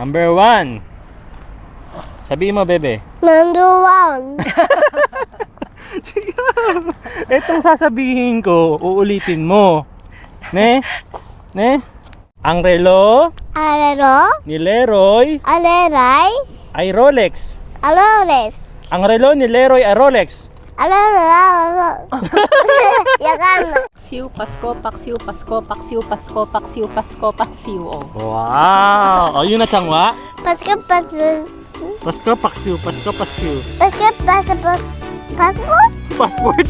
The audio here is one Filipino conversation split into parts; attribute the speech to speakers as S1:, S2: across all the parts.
S1: Number 1. Sabihin mo, bebe.
S2: Number 1.
S1: Itong sasabihin ko, uulitin mo. Ne? Ang relo
S2: Alero.
S1: ni Leroy
S2: Aleray.
S1: ay Rolex.
S2: Alores.
S1: Ang relo ni Leroy ay Rolex.
S2: Alero. Yakan.
S3: Paksiw, Pasko, paksiw, Pasko, paksiw, Pasko, paksiw, Pasko, paksiw. Oh.
S1: Wow! O, yun na changwa.
S2: Pasko.
S1: Pasko, paksiw, Pasko, paskiw.
S2: Passport.
S1: Passport.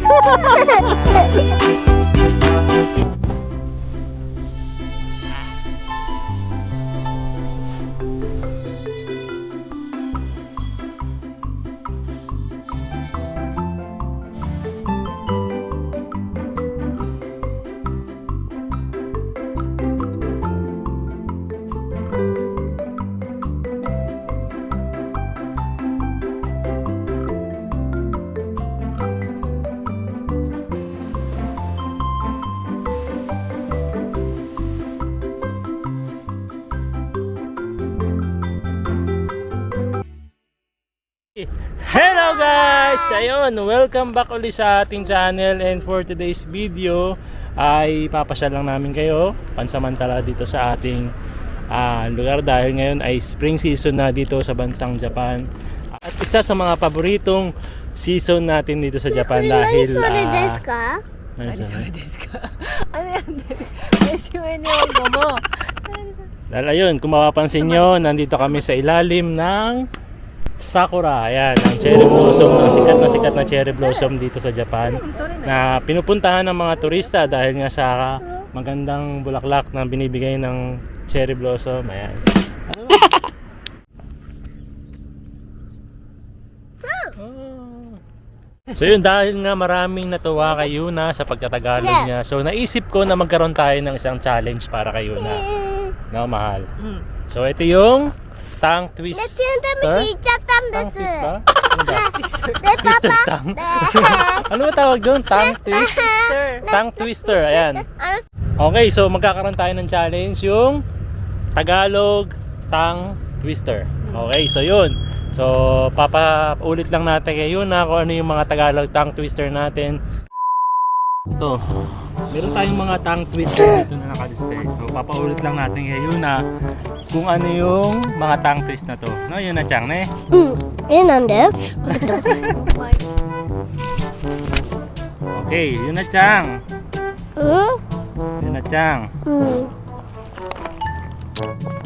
S1: Hello guys! Ayun, welcome back ulit sa ating channel, and for today's video ay papasyal lang namin kayo pansamantala dito sa ating lugar dahil ngayon ay spring season na dito sa bansang Japan, at isa sa mga paboritong season natin dito sa Japan dahil
S2: Ano yan?
S3: Ano yan? mo.
S1: dahil ayun, kung mapapansin nyo, nandito kami sa ilalim ng sakura. Ayan, ang cherry blossom, ang sikat na cherry blossom dito sa Japan na pinupuntahan ng mga turista dahil nga sa magandang bulaklak na binibigay ng cherry blossom. Ayan. Ano ba? So yun, dahil nga maraming natuwa kay Yuna sa pagtatagalog niya, so naisip ko na magkaroon tayo ng isang challenge para kay Yuna. No, mahal. So ito yung tongue twister. Tongue twist ba? Ano ba? Twister tongue? Ano ba tawag doon? Tongue twister? Tongue twister, ayan. Okay, so magkakaroon tayo ng challenge, yung Tagalog tongue twister. Okay, so yun. So papaulit lang natin kay Yuna kung ano yung mga Tagalog tongue twister natin. Ito, meron tayong mga tongue twister dito na nakaliste. So papaulit lang natin kay Yuna kung ano yung mga tongue twist na to. No, yun na Chang, ne?
S2: Yun nande.
S1: Okay, yun na Chang. Yun na Chang.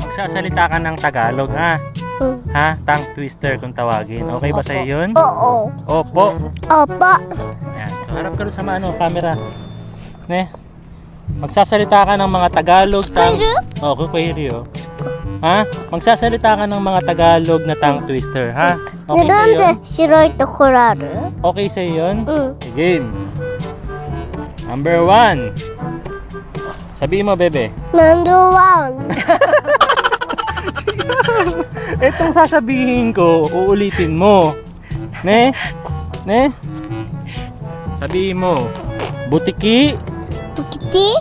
S1: Magsasalita ka ng Tagalog, ha? Ha? Tongue twister kung tawagin. Okay ba sa'yo yun?
S2: Oo.
S1: Opo.
S2: Opo.
S1: Ayan. So harap ka rin sa camera. Ne? Magsasalita ka ng mga Tagalog kukwiri, oh. Ha? Magsasalita ka ng mga Tagalog na tongue twister, ha? Okay sa'yo yun?
S2: なんで白いところある
S1: Okay sa'yo yun? Game. Number 1. Sabihin mo, bebe.
S2: Number 1.
S1: Itong sasabihin ko, uulitin mo. Ne? Sabihin mo. Butiki,
S2: Bukiti.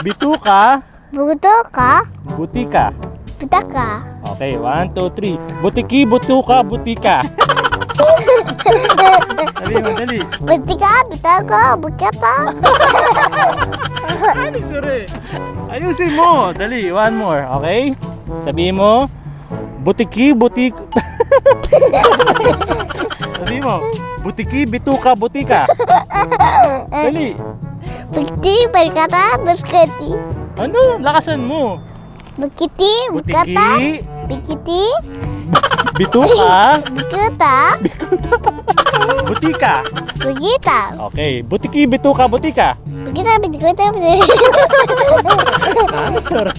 S1: bituka,
S2: Buto ka.
S1: butika.
S2: Buta ka.
S1: Okay, 1, 2, 3. Butiki, butuka, butika. Dali mo, dali.
S2: Buti ka. Buta ka. Bukata.
S1: Ay, sorry. Ayusin mo. Dali, one more. Okay? Sabihin mo. Butiki, butik. Sabihin mo. Butiki, bituka, butika. Dali.
S2: Bukiti. Berkata. Buskati.
S1: Ano? Lakasan mo.
S2: Bukiti. Bukata.
S1: Butiki,
S2: Bukiti.
S1: bituka,
S2: Bukata.
S1: butika.
S2: Bukita.
S1: Okay. Butiki, bituka, butika.
S2: Bukita. Bukita.
S1: Sorry.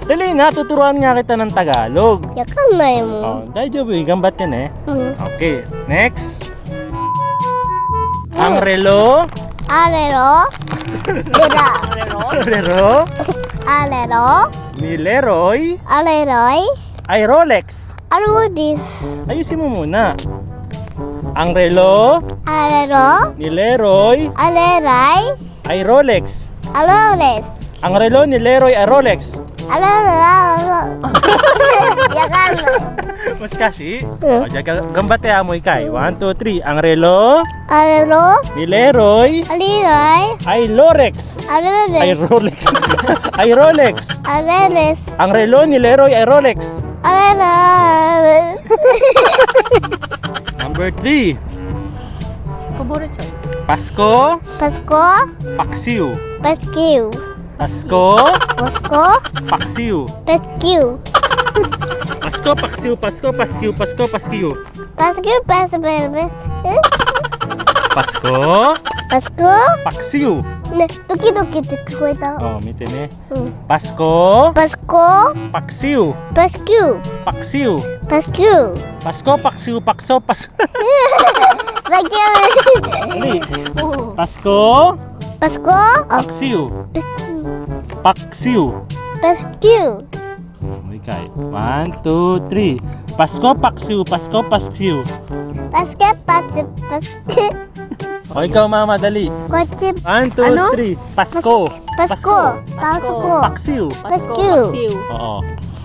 S1: Dali na, tuturuan nga kita ng Tagalog.
S2: Yakan na mo.
S1: Oh, daijoubu, gambat ka na eh. Okay, next. Ang relo.
S2: Alero. Bera.
S1: Relo
S2: Alero.
S1: ni Leroy
S2: Aleroy.
S1: ay Rolex.
S2: Aludis.
S1: Ayusin mo muna. Ang relo
S2: Alero.
S1: ni Leroy
S2: Aleray.
S1: ay Rolex.
S2: Alores.
S1: Ang relo ni Leroy ay Rolex. Muskashi. O, gambate mo ikay. 1, 2, 3. Ang relo ni Leroy ay Lorex. Ay Rolex. Ay Rolex. Ang relo ni Leroy ay Rolex. Number 3.
S3: Kuburo choy.
S1: Pasko,
S2: Pasko,
S1: paksiw.
S2: Paskiw,
S1: Pasko,
S2: Pasko,
S1: paksiw.
S2: Paskiw,
S1: Pasko, paksiw, Pasko, paskiw, Pasko, paskiw.
S2: Paskiw,
S1: Pasko,
S2: Pasko,
S1: paksiw.
S2: ね、ドキドキって聞こえた。
S1: Oh, mite ne.
S2: うん。
S1: Pasko,
S2: パスコ、
S1: paksiw.
S2: パスキュー、
S1: Paksiw.
S2: パスキュー。
S1: Pasko, paksiw, pakso, pas.
S2: パキュー。
S1: Dali.
S3: Oh.
S1: Pasko,
S2: パスコ、あ、
S1: paksiw.
S2: パス、
S1: Paksiw.
S2: パスキュー。
S1: Okay. 1, 2, 3. Pasko, paksiw, Pasko, paksiw.
S2: パスケ、パス、パスケ。
S1: O, ikaw mama, dali.
S2: こっち、
S1: 1, 2,
S3: Ano?
S1: 3. Pasko.
S2: パスコ、パスコ。
S1: Paksiw.
S3: Pasko,
S2: Paskiw.
S3: paksiw.
S1: Oo.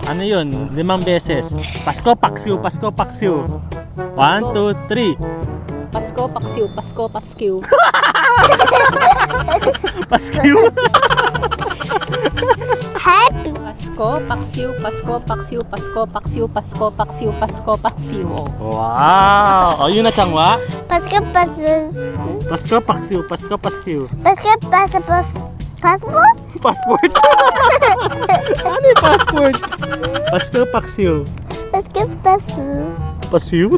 S1: Ano yun? 5 beses. Pasko, paksiw, Pasko, paksiw. 1, 2, 3.
S3: Pasko, paksiw, Pasko, paskiw.
S1: Paskiw.
S2: Happy.
S3: Pasko, paksiw, Pasko, paksiw, Pasko, paksiw, Pasko, paksiw, Pasko, paksiw. Oh.
S1: Wow! O, yun na changwa.
S2: パスケ、パス、
S1: Pasko, paksiw, Pasko, paskiw.
S2: パスケ、パス、パス、パスポ
S1: Passport. Ano yung passport? Pasko, paksiw.
S2: パスケ、パス。
S1: Pasiw?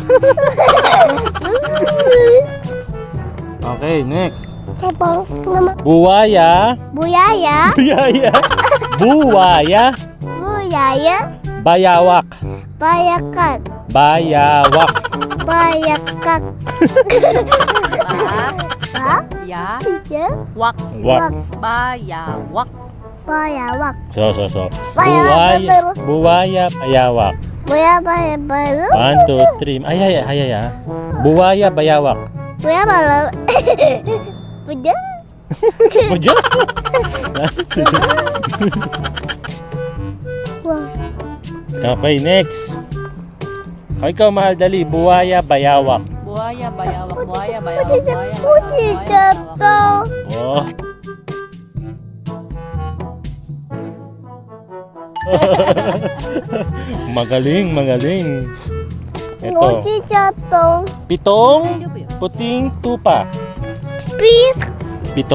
S1: Okay, next.
S2: Papa, mama.
S1: Buwaya.
S2: Buyaya,
S1: Buyaya. Buwaya.
S2: buyaya,
S1: Bayawak.
S2: bayakat,
S1: Bayawak.
S2: bayakat.
S3: Ba,
S2: Ba?
S3: ya,
S2: Ya?
S3: wak,
S1: Wak.
S3: ba, ya, wak.
S2: Bayawak.
S1: So.
S2: Bayawak.
S1: Buwaya, bayawak.
S2: Buya, baya, baru.
S1: 1, 2, 3. Ay. Buwaya, bayawak.
S2: Buya, baru. Buya?
S1: Budya?
S2: Wah.
S1: Okay, next. O, ikaw mahal, dali. Buwaya, bayawak.
S3: Buaya, bayawak, buaya, bayawak,
S2: Puti,
S3: buaya,
S2: puti,
S3: bayawak,
S2: jatuh.
S1: Oh. Magaling. Ito.
S2: Puti, jatuh.
S1: 7 puting tupa.
S2: Please,
S1: 7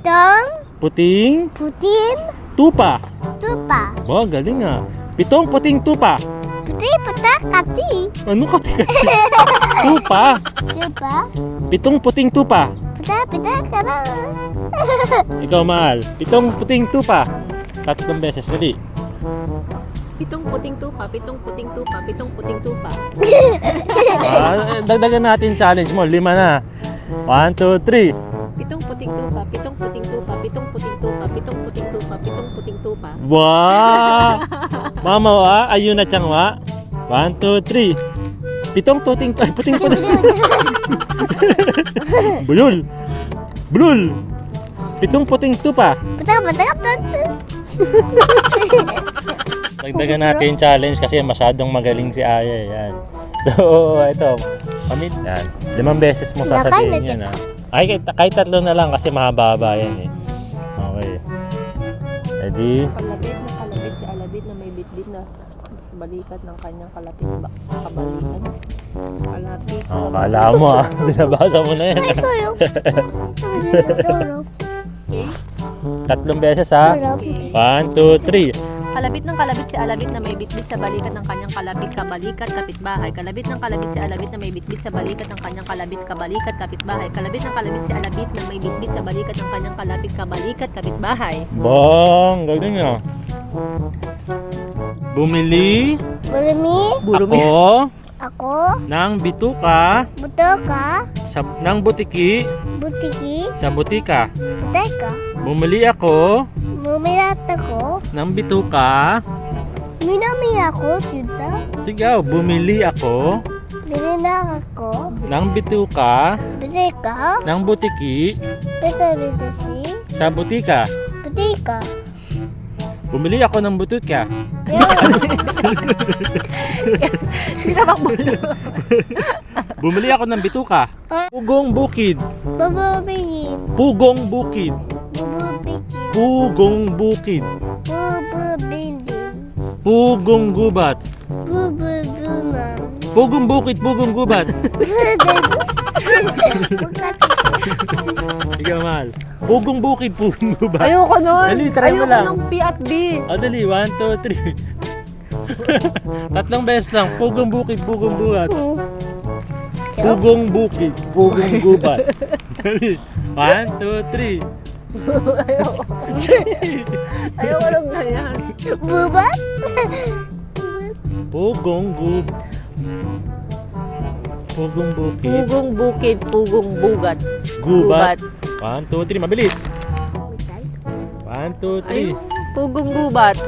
S2: dong,
S1: puting
S2: putin,
S1: tupa.
S2: tupa.
S1: Wow, galing ah. 7 puting tupa.
S2: Puti, puta, kati.
S1: Ano ka? Tupa.
S2: Tupa.
S1: 7 puting tupa.
S2: Puta, puta, karang.
S1: Ikaw mahal. 7 puting tupa. 3 beses, dali.
S3: Pitong puting tupa, pitong puting tupa, pitong puting tupa.
S1: Dagdagan natin challenge mo. 5 na. 1, 2, 3.
S3: Pitong puting tupa, pitong puting tupa, pitong puting tupa, pitong puting tupa, pitong puting tupa.
S1: Wow! Mama wa, ayun na chang wa. 1, 2, 3. 7 puting puting. Bulul. 7 puting tupa.
S2: Puta, puta, puta.
S1: Dagdagan natin challenge kasi masyadong magaling si Aya. Yan. So, ito. Pamit. Yan. 5 beses mo sasabihin yan ha. Ay, kahit 3 na lang kasi mahaba-haba yan eh. Okay. Ready?
S3: Kalabit si Alabit na may bitbit na sa balikat ng kanyang kabalikan. Kalapit.
S1: Oh, kala mo ah. Binabasa mo na yan.
S2: Ay, soyo.
S3: Okay?
S1: 3 beses ha. 1, 2, 3.
S3: Kalabit si Alabit na may bitbit sa balikat ng kanyang kalapit kabalikat kapitbahay. Kalabit si Alabit na may bitbit sa balikat ng kanyang kalabit kabalikat kapitbahay. Kalabit si Alabit na may bitbit sa balikat ng kanyang kalapit kabalikat kapitbahay.
S1: Bong, galing ah. Bumili
S3: Burumi.
S2: Ako,
S1: ng bituka
S2: buto ka,
S1: ng butiki
S2: butiki,
S1: sa butika.
S2: teka,
S1: Bumili ako
S2: mumirat ako,
S1: ng bituka.
S2: minamira ko, tita,
S1: Sigaw, bumili ako
S2: binina ako,
S1: ng bituka
S2: bisika,
S1: ng butiki
S2: bita si,
S1: sa butika.
S2: butika,
S1: Bumili ako ng butuka.
S3: Sino bang bulo?
S1: Bumili ako ng bituka. Pugong bukid.
S2: Bububingin.
S1: Pugong bukid.
S2: Bububingin.
S1: Pugong bukid.
S2: Bububingin.
S1: Pugong gubat.
S2: Bubugunan.
S1: Pugong bukid, pugong gubat. Ikaw, mahal. Pugong bukid, pugong gubat.
S3: Ayoko nun.
S1: Dali, try mo lang.
S3: Ayoko ng P at B.
S1: O, dali. 1, 2, 3. Tatlong beses lang. Pugong bukid, pugong gubat. Pugong bukid, pugong gubat. Dali. 1, 2, 3.
S3: Ayoko. Ayoko lang ganyan.
S2: Bubat?
S1: Pugong gub. Pugong bukid.
S3: Pugong bukid, pugong bugat.
S1: Gubat. 1, 2, 3. Mabilis. 1, 2, 3.
S3: Ayun, pugong gubat.